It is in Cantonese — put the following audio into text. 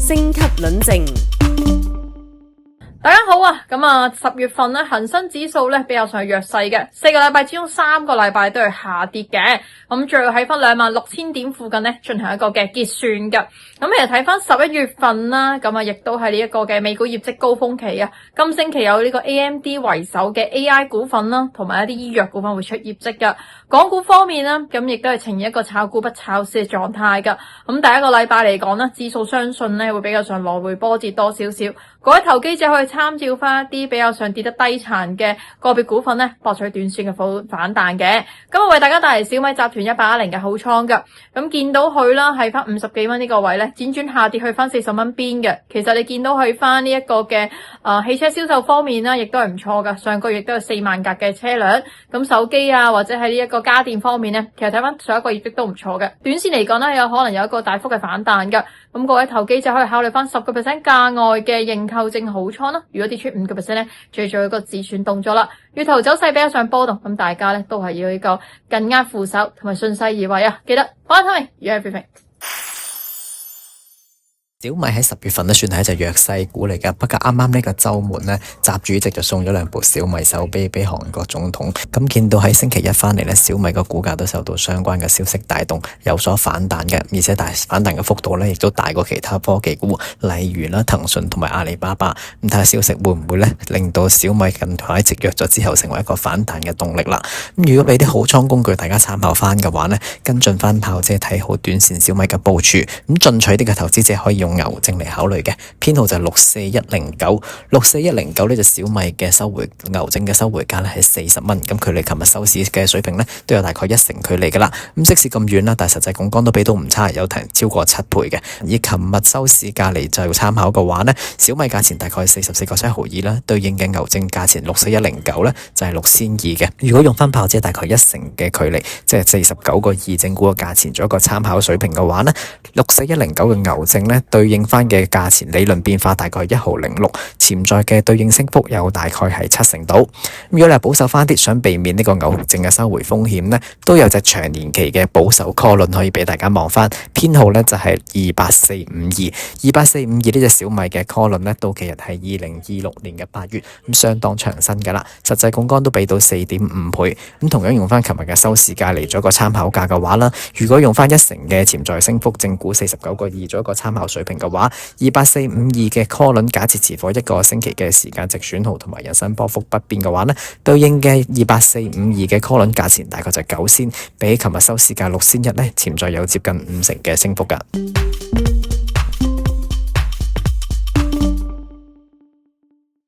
星級論證。大家好啊，咁啊10月份咧恒生指數咧比較上係弱勢嘅，4個禮拜之中3個禮拜都係下跌嘅，咁最後喺翻26,000點附近咧進行一個嘅結算嘅。咁其實睇翻11月份啦，咁啊亦都係呢一個嘅美股業績高峰期啊，今星期有呢個 AMD 為首嘅 AI 股份啦，同埋一啲醫藥股份會出業績嘅。港股方面啦，咁亦都係呈現一個炒股不炒市嘅狀態噶。咁第一個禮拜嚟講咧，指數相信咧會比較上來回波折多少少，各位投機者可以參照翻一啲比較上跌得低殘嘅個別股份咧，博取短線嘅反彈嘅。今日為大家帶嚟小米集團110嘅好倉噶，咁見到佢啦係翻50幾蚊呢個位咧，輾轉下跌去翻40蚊邊嘅。其實你見到佢翻呢一個嘅汽車銷售方面啦，亦都係唔錯噶，上個月亦都有4萬架嘅車輛。咁手機啊或者係呢一個家電方面咧，其實睇翻上一個業績都唔錯嘅。短線嚟講咧，有可能有一個大幅嘅反彈噶。咁各位投機者可以考慮翻10% 價外嘅認購證好倉啦。如果跌出5% 咧，就要做一個止損動作啦。月頭走勢比較上波動，咁大家咧都係要呢個緊握扶手同埋順勢而為啊！記得幫我睇明，You everything。小米喺10月份咧算係一隻弱勢股嚟噶，不過啱啱呢個週末呢，習主席就送咗2部小米手機俾韓國總統，咁見到喺星期一翻嚟呢，小米個股價都受到相關嘅消息帶動，有所反彈嘅，而且反彈嘅幅度呢亦都大過其他科技股，例如啦騰訊同埋阿里巴巴。咁睇下消息會唔會呢令到小米近排直弱咗之後成為一個反彈嘅動力啦。咁如果俾啲好倉工具大家參考翻嘅話呢，跟進翻炮姐睇好短線小米嘅部署，咁進取啲嘅投資者可以用牛證嚟考慮嘅，編號就係64109，64109呢隻小米嘅收回牛證嘅收回價咧係40蚊，咁距離琴日收市嘅水平咧都有大概1成距離噶啦。咁即使咁遠啦，但係實際槓桿都比到唔差，有超過7倍嘅。以琴日收市價嚟就參考嘅話呢，小米價錢大概44個7毫二啦，對應嘅牛證價錢64109咧就係6200嘅。如果用翻炮姐大概1成嘅距離，即係49個2正股嘅價錢做一個參考水平嘅話呢，64109嘅牛證咧對應翻嘅價錢理論變化大概1毫06，潛在嘅對應升幅有大概係7成度。如果你係保守翻啲，想避免呢個牛證嘅收回風險呢，都有隻長年期嘅保守 call 輪可以俾大家望翻，編號呢就係28452呢隻小米嘅 call 輪呢，到期日係2026年嘅8月，咁相當長身噶啦，實際槓桿都俾到4.5倍。咁同樣用翻琴日嘅收市價嚟做一個參考價嘅話啦，如果用翻1成嘅潛在升幅，正股49個2做一個參考水平嘅話，28452嘅 call 輪假設持貨1個星期嘅時間值損耗同埋人生波幅不變嘅話呢，對應嘅28452嘅 call 輪價錢大概就9仙，比起琴日收市價6仙1呢，潛在有接近5成嘅升幅噶。